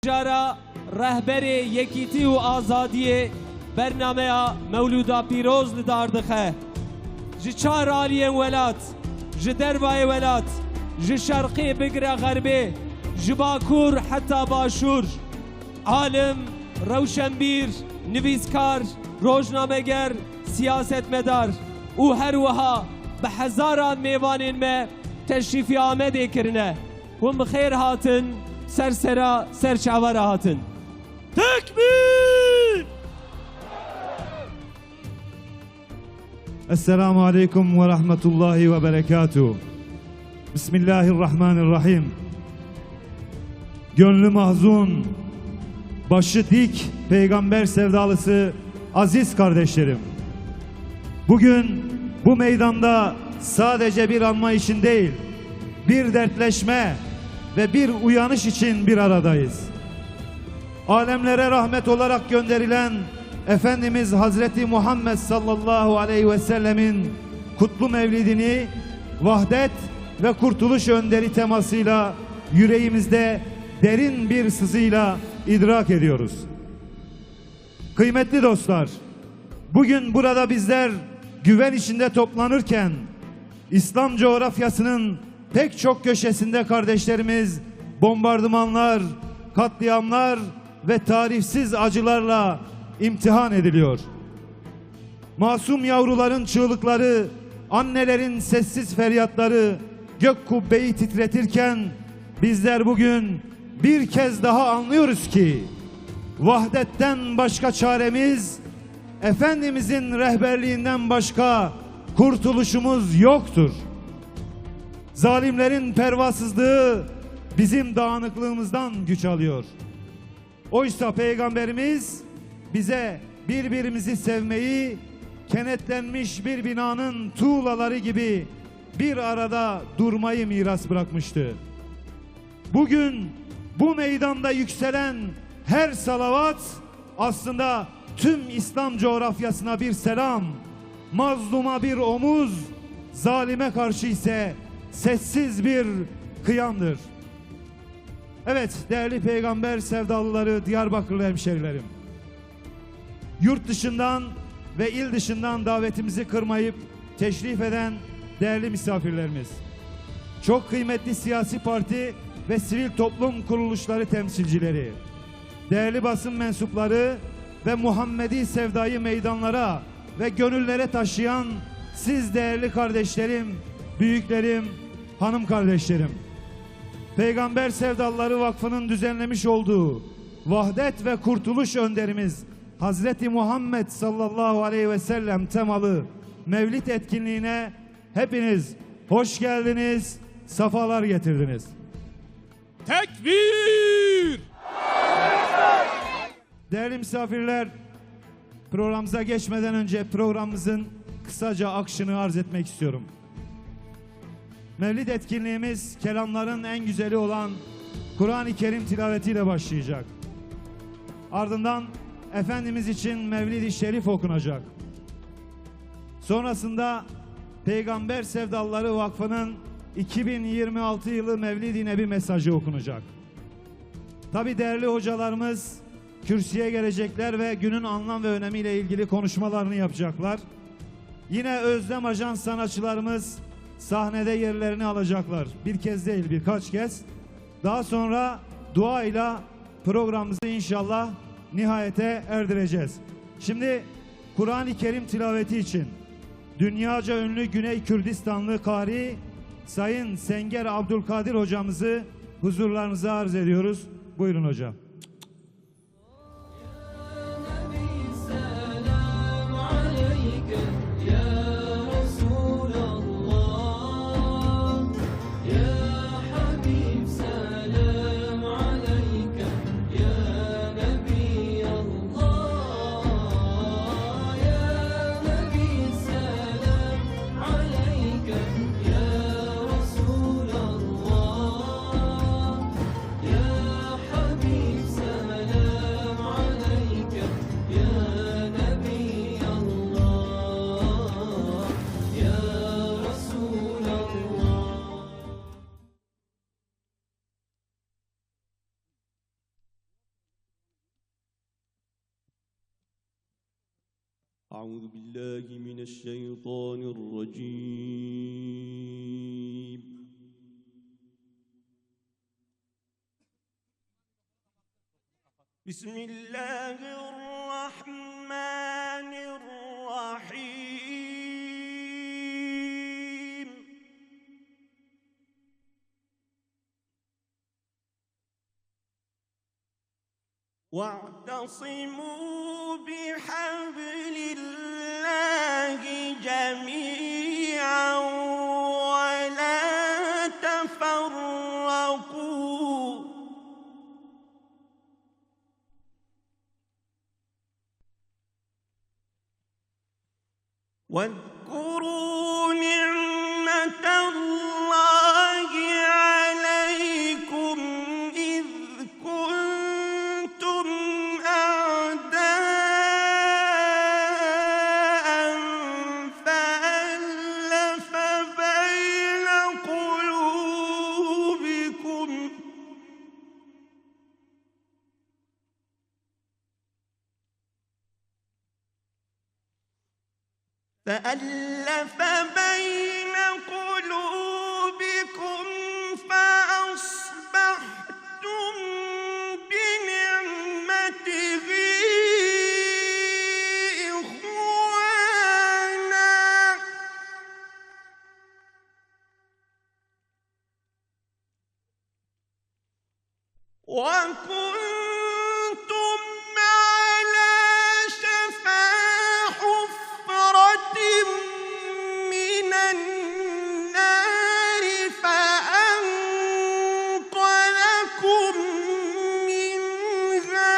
جارا رهبر یکیتی و آزادی برنامه مولودا پیروز لداردخه جی چار آلی ولات جی دروای ولات جی شرقی بگره غربی جی باکور حتی باشور عالم روشنبیر نویسکار روزنامه‌گر سیاست مدار او هر وها به هزاران میوانین ما تشریفی آمده کرنه هم بخیر هاتن سرسرا سرچاورا هاتن تکبیر. Esselamu Aleyküm ve Rahmetullahi ve Berekatuhu. Bismillahirrahmanirrahim. Gönlü mahzun, başı dik peygamber sevdalısı aziz kardeşlerim. Bugün bu meydanda sadece bir anma için değil, bir dertleşme ve bir uyanış için bir aradayız. Alemlere rahmet olarak gönderilen Efendimiz Hazreti Muhammed sallallahu aleyhi ve sellemin kutlu mevlidini vahdet ve kurtuluş önderi temasıyla yüreğimizde derin bir sızıyla idrak ediyoruz. Kıymetli dostlar, bugün burada bizler güven içinde toplanırken İslam coğrafyasının pek çok köşesinde kardeşlerimiz bombardımanlar, katliamlar ve tarifsiz acılarla imtihan ediliyor. Masum yavruların çığlıkları, annelerin sessiz feryatları gök kubbeyi titretirken bizler bugün bir kez daha anlıyoruz ki vahdetten başka çaremiz, Efendimizin rehberliğinden başka kurtuluşumuz yoktur. Zalimlerin pervasızlığı bizim dağınıklığımızdan güç alıyor. Oysa Peygamberimiz bize birbirimizi sevmeyi, kenetlenmiş bir binanın tuğlaları gibi bir arada durmayı miras bırakmıştı. Bugün bu meydanda yükselen her salavat aslında tüm İslam coğrafyasına bir selam, mazluma bir omuz, zalime karşı ise sessiz bir kıyamdır. Evet değerli peygamber sevdalıları, Diyarbakırlı hemşerilerim. Yurt dışından ve il dışından davetimizi kırmayıp teşrif eden değerli misafirlerimiz. Çok kıymetli siyasi parti ve sivil toplum kuruluşları temsilcileri, değerli basın mensupları ve Muhammedi sevdayı meydanlara ve gönüllere taşıyan siz değerli kardeşlerim, büyüklerim, hanım kardeşlerim. Peygamber Sevdalıları Vakfı'nın düzenlemiş olduğu vahdet ve kurtuluş önderimiz Hazreti Muhammed sallallahu aleyhi ve sellem temalı Mevlid etkinliğine hepiniz hoş geldiniz, safalar getirdiniz. Tekbir! Değerli misafirler, programımıza geçmeden önce programımızın kısaca akışını arz etmek istiyorum. Mevlid etkinliğimiz kelamların en güzeli olan Kur'an-ı Kerim tilavetiyle başlayacak. Ardından Efendimiz için Mevlid-i Şerif okunacak. Sonrasında Peygamber Sevdalıları Vakfı'nın 2026 yılı Mevlid-i Nebi mesajı okunacak. Tabi değerli hocalarımız kürsüye gelecekler ve günün anlam ve önemiyle ilgili konuşmalarını yapacaklar. Yine Özlem Ajans sanatçılarımız sahnede yerlerini alacaklar. Bir kez değil, birkaç kez. Daha sonra duayla programımızı inşallah nihayete erdireceğiz. Şimdi Kur'an-ı Kerim tilaveti için dünyaca ünlü Güney Kürdistanlı kari Sayın Senger Abdülkadir hocamızı huzurlarınıza arz ediyoruz. Buyurun hocam. أعوذ بالله من الشيطان الرجيم. بسم الله الرحمن الرحيم. واعتصموا بحبل الله جميعا ولا تفرقوا. واذكروا نعمة الله عليكم إذ كنتم أعداء فألف بين قلوبكم فأصبحتم بنعمته إخوانا وكنتم على شفا حفرة من النار فأنقذكم منها.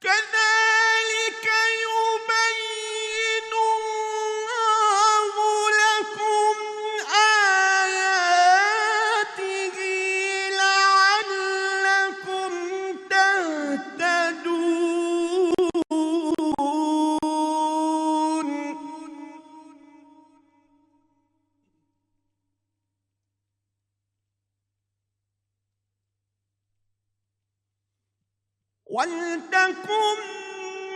كذلك يبين الله لكم آياته لعلكم تهتدون. ولتكن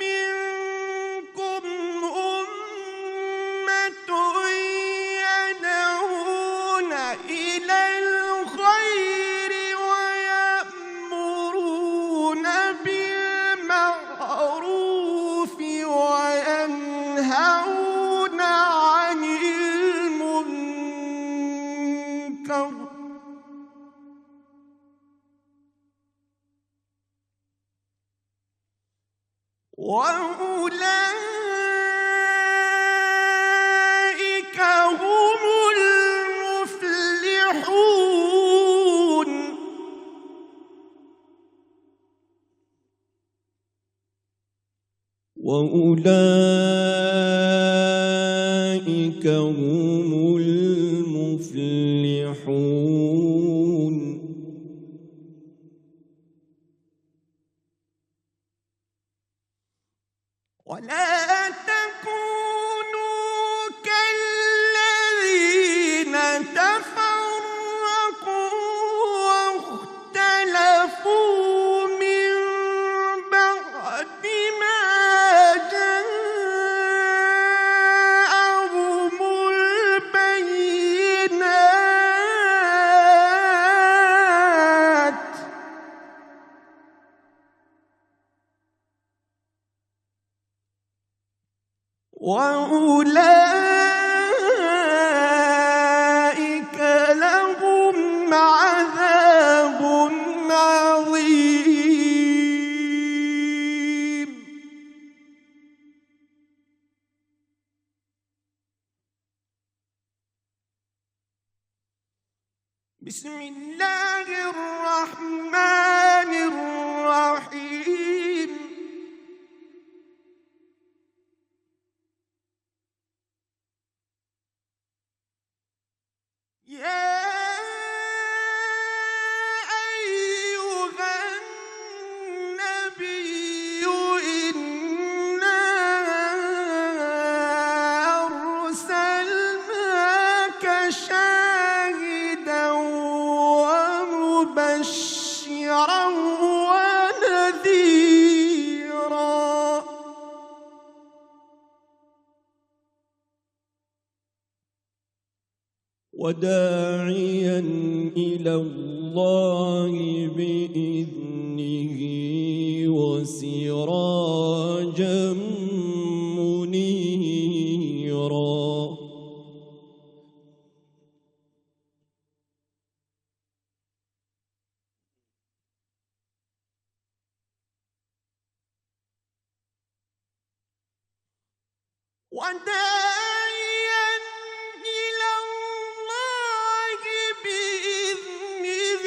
منكم أمة يدعون إلى الخير ويأمرون بالمعروف وينهون عن المنكر وأولئك هم المفلحون. وأولئك هم المفلحون. ولا تكونوا كالذين تفرقوا واختلفوا من بعد ما جاءهم البينات وأولئك لهم عذاب عظيم. بسم الله الرحمن الرحيم. يا أيها النبي إنا أرسلناك شاهدا مبشرا ونذيرا وداعيا إلى الله بإذنه وسراجا منيرا وداعيا إلى الله بإذنه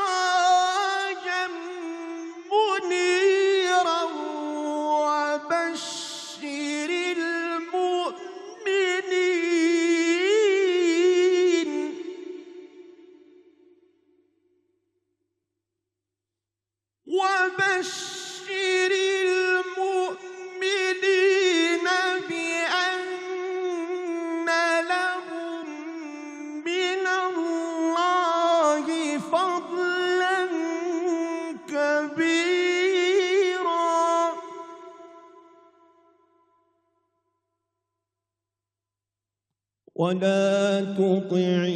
وسراجا منيرا وبشر المؤمنين وبشر المؤمنين بأن لهم من الله فضلا كبيرا ولا تطع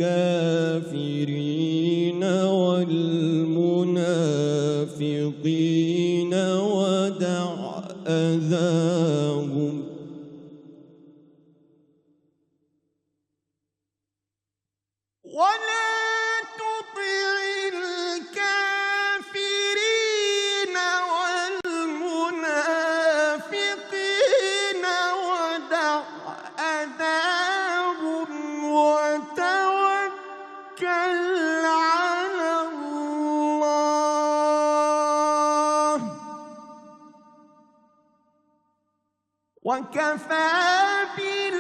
الكافرين والمنافقين ودع أذاهم ولا تطع الكافرين والمنافقين ودع أذاهم وتوكل على الله وكفى بالله